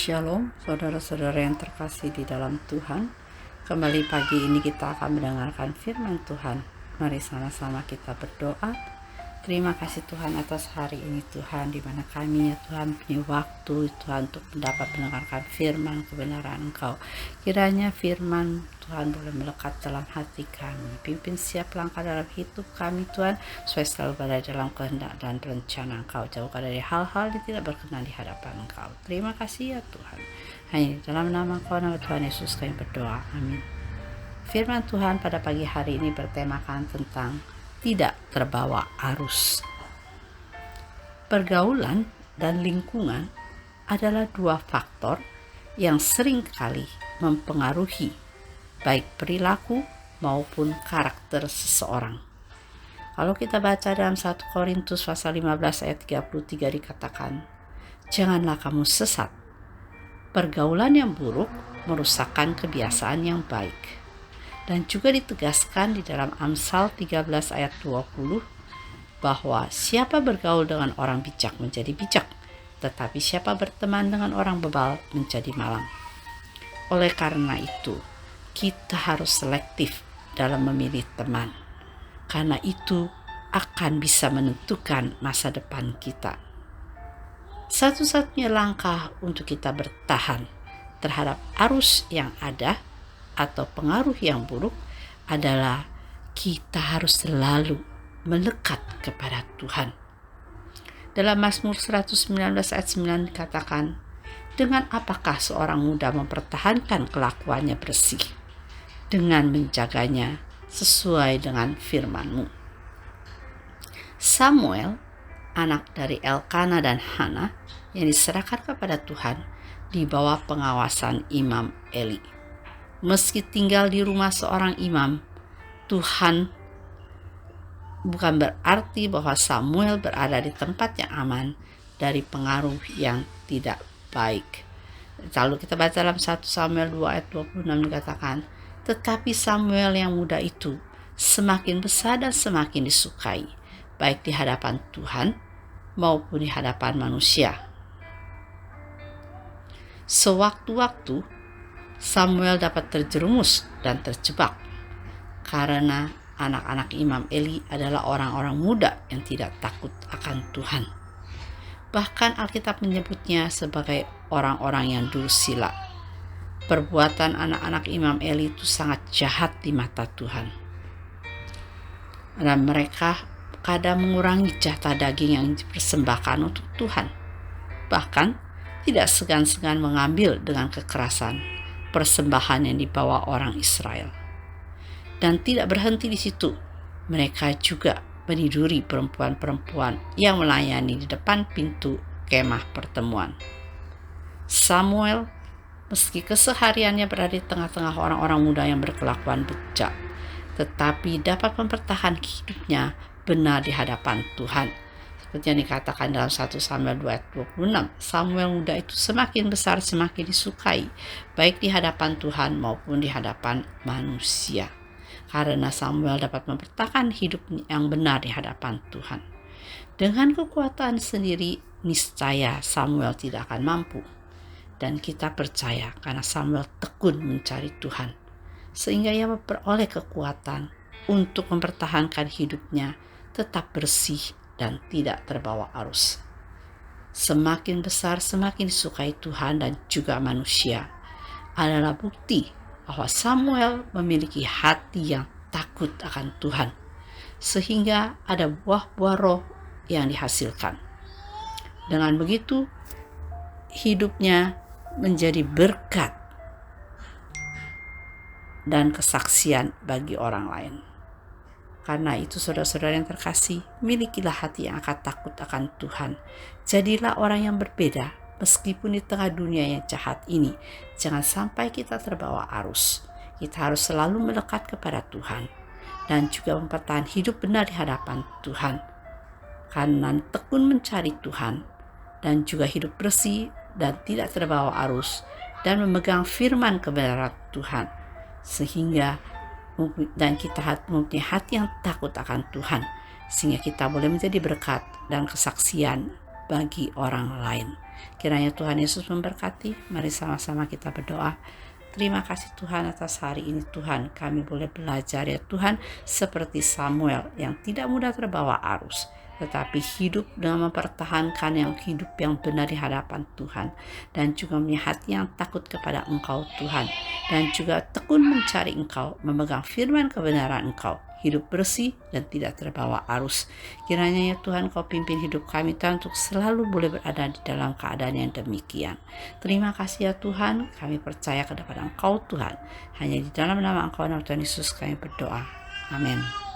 Shalom, saudara-saudara yang terkasih di dalam Tuhan. Kembali pagi ini kita akan mendengarkan firman Tuhan. Mari sama-sama kita berdoa. Terima kasih Tuhan atas hari ini Tuhan, di mana kami ya Tuhan punya waktu Tuhan untuk dapat mendengarkan firman kebenaran Engkau. Kiranya firman Tuhan boleh melekat dalam hati kami. Pimpin setiap langkah dalam hidup kami Tuhan, supaya selalu berada dalam kehendak dan rencana Engkau. Jauhkan dari hal-hal yang tidak berkenan di hadapan Engkau. Terima kasih ya Tuhan. Hanya dalam nama Engkau, nama Tuhan Yesus kami berdoa. Amin. Firman Tuhan pada pagi hari ini bertemakan tentang tidak terbawa arus. Pergaulan dan lingkungan adalah dua faktor yang sering kali mempengaruhi baik perilaku maupun karakter seseorang. Kalau kita baca dalam 1 Korintus pasal 15 ayat 33 dikatakan, "Janganlah kamu sesat. Pergaulan yang buruk merusakkan kebiasaan yang baik." Dan juga ditegaskan di dalam Amsal 13 ayat 20 bahwa siapa bergaul dengan orang bijak menjadi bijak, tetapi siapa berteman dengan orang bebal menjadi malang. Oleh karena itu, kita harus selektif dalam memilih teman, karena itu akan bisa menentukan masa depan kita. Satu-satunya langkah untuk kita bertahan terhadap arus yang ada atau pengaruh yang buruk adalah kita harus selalu melekat kepada Tuhan. Dalam Mazmur 119 ayat 9 dikatakan, "Dengan apakah seorang muda mempertahankan kelakuannya bersih? Dengan menjaganya sesuai dengan firman-Mu." Samuel, anak dari Elkana dan Hana, yang diserahkan kepada Tuhan di bawah pengawasan Imam Eli. Meski tinggal di rumah seorang imam, Tuhan bukan berarti bahwa Samuel berada di tempat yang aman dari pengaruh yang tidak baik. Lalu kita baca dalam 1 Samuel 2 ayat 26 dikatakan, "Tetapi Samuel yang muda itu semakin besar dan semakin disukai, baik di hadapan Tuhan maupun di hadapan manusia." Sewaktu-waktu Samuel dapat terjerumus dan terjebak karena anak-anak Imam Eli adalah orang-orang muda yang tidak takut akan Tuhan. Bahkan Alkitab menyebutnya sebagai orang-orang yang dursila. Perbuatan anak-anak Imam Eli itu sangat jahat di mata Tuhan. Dan mereka kadang mengurangi jatah daging yang dipersembahkan untuk Tuhan. Bahkan tidak segan-segan mengambil dengan kekerasan persembahan yang dibawa orang Israel. Dan tidak berhenti di situ, mereka juga meniduri perempuan-perempuan yang melayani di depan pintu kemah pertemuan. Samuel, meski kesehariannya berada di tengah-tengah orang-orang muda yang berkelakuan bejat, tetapi dapat mempertahankan hidupnya benar di hadapan Tuhan. Seperti yang dikatakan dalam 1 Samuel 2 ayat 26, Samuel muda itu semakin besar semakin disukai, baik di hadapan Tuhan maupun di hadapan manusia. Karena Samuel dapat mempertahankan hidup yang benar di hadapan Tuhan. Dengan kekuatan sendiri, niscaya Samuel tidak akan mampu. Dan kita percaya karena Samuel tekun mencari Tuhan, sehingga ia memperoleh kekuatan untuk mempertahankan hidupnya tetap bersih dan tidak terbawa arus. Semakin besar semakin disukai Tuhan dan juga manusia adalah bukti bahwa Samuel memiliki hati yang takut akan Tuhan, sehingga ada buah-buah roh yang dihasilkan. Dengan begitu, hidupnya menjadi berkat dan kesaksian bagi orang lain. Karena itu saudara-saudara yang terkasih, milikilah hati yang akan takut akan Tuhan. Jadilah orang yang berbeda, meskipun di tengah dunia yang jahat ini. Jangan sampai kita terbawa arus. Kita harus selalu melekat kepada Tuhan dan juga mempertahankan hidup benar di hadapan Tuhan. Karena tekun mencari Tuhan dan juga hidup bersih dan tidak terbawa arus dan memegang firman kebenaran Tuhan, sehingga dan kita mempunyai hati yang takut akan Tuhan, sehingga kita boleh menjadi berkat dan kesaksian bagi orang lain. Kiranya Tuhan Yesus memberkati. Mari sama-sama kita berdoa. Terima kasih Tuhan atas hari ini Tuhan. Kami boleh belajar ya Tuhan, seperti Samuel yang tidak mudah terbawa arus, tetapi hidup dengan mempertahankan hidup yang benar di hadapan Tuhan, dan juga punya hati yang takut kepada Engkau Tuhan, dan juga tekun mencari Engkau, memegang firman kebenaran Engkau, hidup bersih dan tidak terbawa arus. Kiranya ya Tuhan Kau pimpin hidup kami Tuhan untuk selalu boleh berada di dalam keadaan yang demikian. Terima kasih ya Tuhan, kami percaya kepada Engkau Tuhan. Hanya di dalam nama Engkau, nama Tuhan Yesus kami berdoa. Amin.